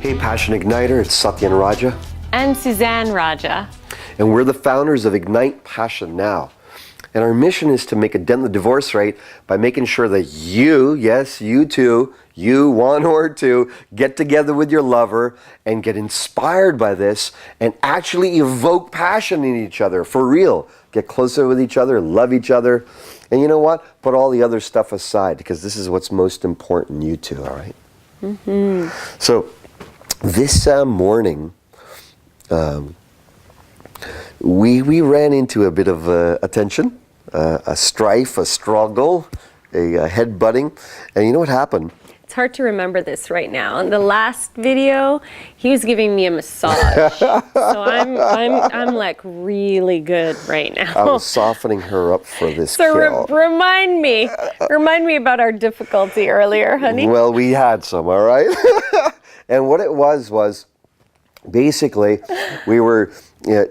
Hey Passion Igniter, it's Satya and Raja. And Suzanne Raja. And we're the founders of Ignite Passion Now. And our mission is to make a dent in the divorce rate by making sure that you, yes, you too, you, one or two, get together with your lover and get inspired by this and actually evoke passion in each other, for real. Get closer with each other, love each other. And you know what? Put all the other stuff aside, because this is what's most important, you two, all right? Mm-hmm. So this morning, we ran into a bit of a tension, a strife, a struggle, a head-butting. And you know what happened? It's hard to remember this right now. In the last video, he was giving me a massage. So I'm like really good right now. I was softening her up for this so kill. Remind me about our difficulty earlier, honey. Well, we had some, all right? And what it was basically we were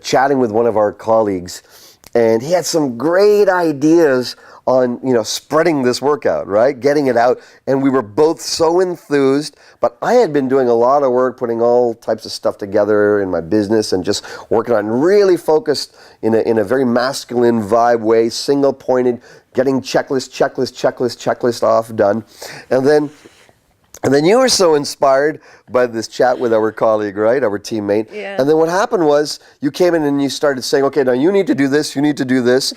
chatting with one of our colleagues, and he had some great ideas on, spreading this workout, right? Getting it out. And we were both so enthused, but I had been doing a lot of work, putting all types of stuff together in my business and just working on really focused in a very masculine vibe way, single pointed, getting checklist off done. And then you were so inspired by this chat with our colleague, right? Our teammate. Yeah. And then what happened was you came in and you started saying, okay, now you need to do this, you need to do this.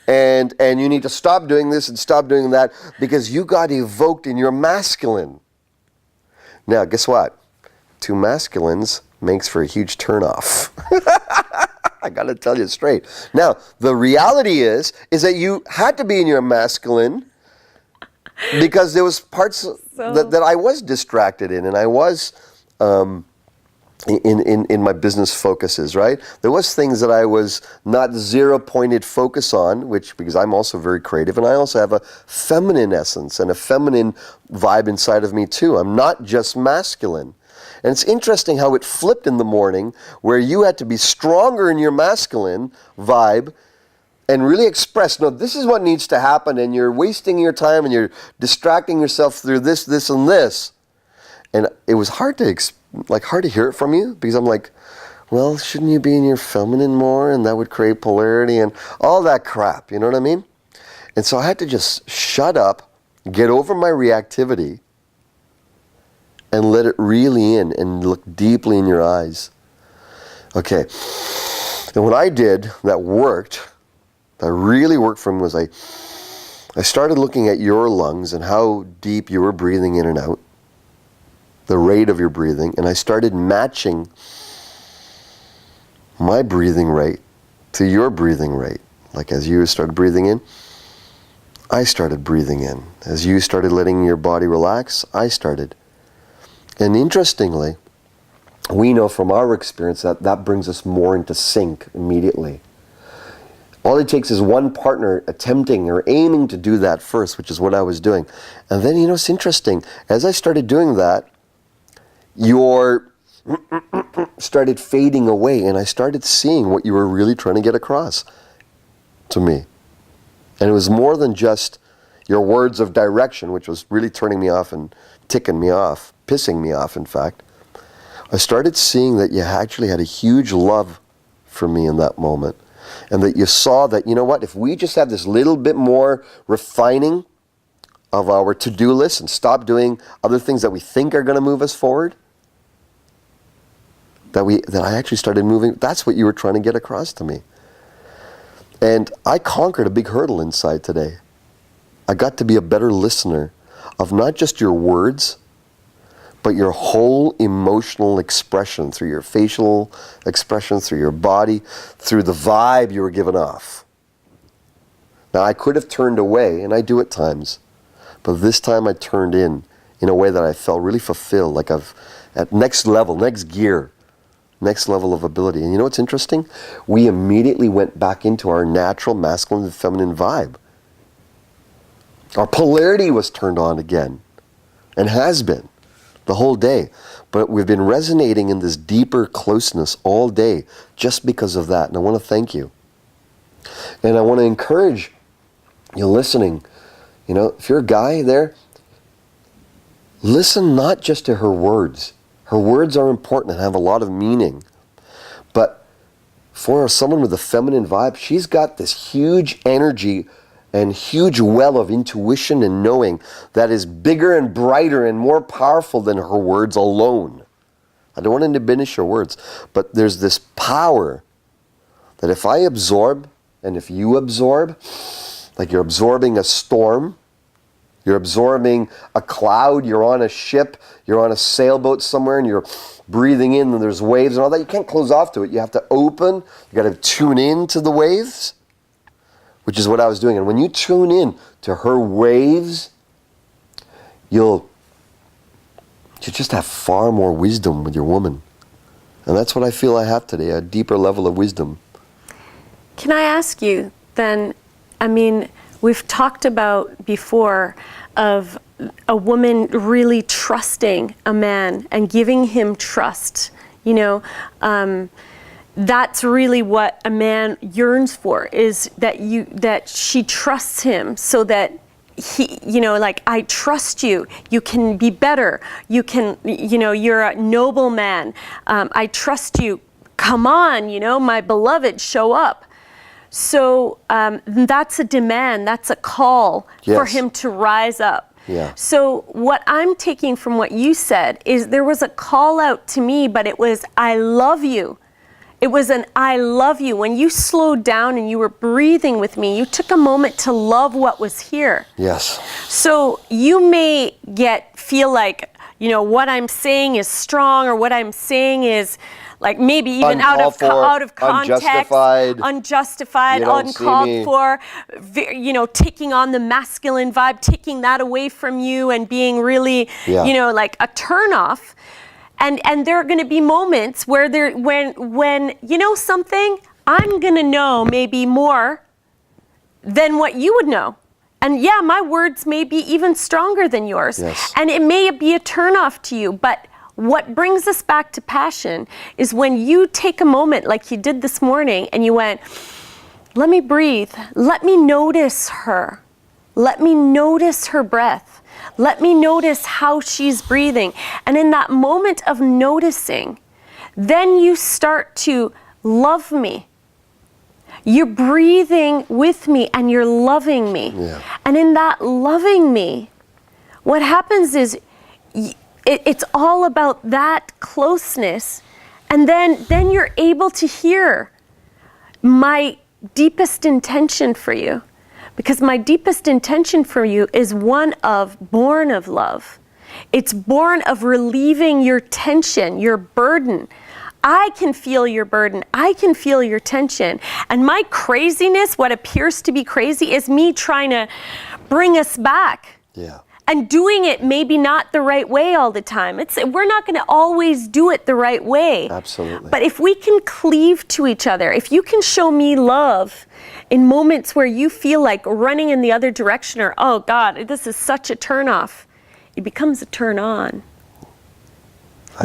And you need to stop doing this and stop doing that because you got evoked in your masculine. Now, guess what? Two masculines makes for a huge turnoff. I got to tell you straight. Now, the reality is that you had to be in your masculine because there was parts that I was distracted in, and I was in my business focuses, right? There was things that I was not zero-pointed focus on, because I'm also very creative, and I also have a feminine essence and a feminine vibe inside of me too. I'm not just masculine. And it's interesting how it flipped in the morning, where you had to be stronger in your masculine vibe and really express, no, this is what needs to happen, and you're wasting your time and you're distracting yourself through this, and this. And it was hard to hear it from you, because I'm like, well, shouldn't you be in your feminine more, and that would create polarity and all that crap, you know what I mean? And so I had to just shut up, get over my reactivity, and let it really in and look deeply in your eyes. Okay, and what I did that really worked for me was I started looking at your lungs and how deep you were breathing in and out, the rate of your breathing, and I started matching my breathing rate to your breathing rate. Like as you started breathing in, I started breathing in. As you started letting your body relax, I started. And interestingly, we know from our experience that brings us more into sync immediately. All it takes is one partner attempting or aiming to do that first, which is what I was doing. And then, it's interesting. As I started doing that, your started fading away, and I started seeing what you were really trying to get across to me. And it was more than just your words of direction, which was really turning me off and ticking me off, pissing me off, in fact. I started seeing that you actually had a huge love for me in that moment. And that you saw that, you know what, if we just have this little bit more refining of our to-do list and stop doing other things that we think are going to move us forward, that I actually started moving. That's what you were trying to get across to me. And I conquered a big hurdle inside today. I got to be a better listener of not just your words, but your whole emotional expression, through your facial expression, through your body, through the vibe you were giving off. Now, I could have turned away, and I do at times, but this time I turned in a way that I felt really fulfilled, like I've at next level, next gear, next level of ability. And you know what's interesting? We immediately went back into our natural masculine and feminine vibe. Our polarity was turned on again, and has been the whole day. But we've been resonating in this deeper closeness all day just because of that. And I want to thank you. And I want to encourage you listening. If you're a guy there, listen not just to her words, Her words are important and have a lot of meaning. But for someone with a feminine vibe, she's got this huge energy and huge well of intuition and knowing that is bigger and brighter and more powerful than her words alone. I don't want to diminish her words, but there's this power that if I absorb and if you absorb, like you're absorbing a storm, you're absorbing a cloud, you're on a ship, you're on a sailboat somewhere and you're breathing in and there's waves and all that. You can't close off to it. You have to open, you got to tune in to the waves, which is what I was doing. And when you tune in to her waves, you'll just have far more wisdom with your woman. And that's what I feel I have today, a deeper level of wisdom. Can I ask you then, I mean, we've talked about before of a woman really trusting a man and giving him trust, you know, that's really what a man yearns for, is that she trusts him so that he, you know, like, I trust you, you can be better, you can, you know, you're a noble man, I trust you, come on, you know, my beloved, show up. So that's a demand, that's a call for him to rise up. Yeah. So what I'm taking from what you said is there was a call out to me, but it was, I love you. It was an I love you. When you slowed down and you were breathing with me, you took a moment to love what was here. Yes. So you may feel like, you know, what I'm saying is strong, or what I'm saying is like maybe even out of context, unjustified, uncalled for, you know, taking on the masculine vibe, taking that away from you and being really, you know, like a turnoff. And there are going to be moments where when you know something, I'm going to know maybe more than what you would know. And yeah, my words may be even stronger than yours. Yes. And it may be a turnoff to you, but what brings us back to passion is when you take a moment like you did this morning and you went, let me breathe. Let me notice her. Let me notice her breath. Let me notice how she's breathing. And in that moment of noticing, then you start to love me. You're breathing with me and you're loving me. Yeah. And in that loving me, what happens is it's all about that closeness. And then you're able to hear my deepest intention for you. Because my deepest intention for you is one born of love. It's born of relieving your tension, your burden. I can feel your burden. I can feel your tension. And my craziness, what appears to be crazy, is me trying to bring us back. Yeah. And doing it maybe not the right way all the time. We're not going to always do it the right way. Absolutely. But if we can cleave to each other, if you can show me love in moments where you feel like running in the other direction, or, oh God, this is such a turn off, it becomes a turn on.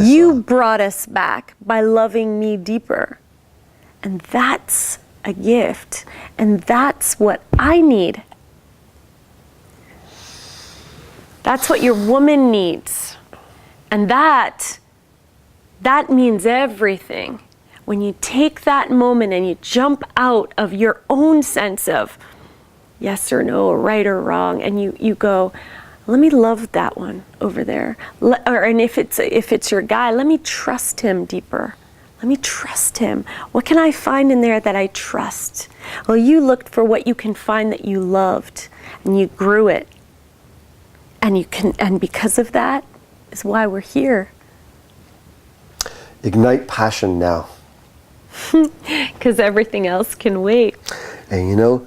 You brought us back by loving me deeper. And that's a gift. And that's what I need. That's what your woman needs. And that means everything. When you take that moment and you jump out of your own sense of yes or no, or right or wrong, and you go, let me love that one over there. And if it's your guy, let me trust him deeper. Let me trust him. What can I find in there that I trust? Well, you looked for what you can find that you loved, and you grew it. And because of that is why we're here. Ignite passion now. Because everything else can wait. And you know,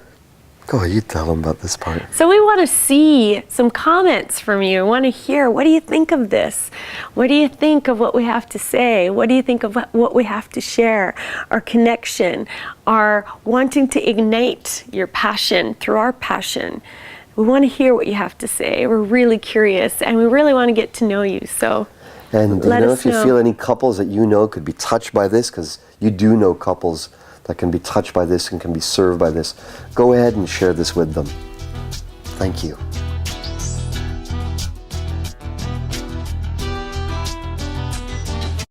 go ahead, you tell them about this part. So we want to see some comments from you. We want to hear, what do you think of this? What do you think of what we have to say? What do you think of what we have to share? Our connection, our wanting to ignite your passion through our passion. We want to hear what you have to say. We're really curious, and we really want to get to know you. So and let us if you feel any couples that you know could be touched by this, because you do know couples that can be touched by this and can be served by this, go ahead and share this with them. Thank you.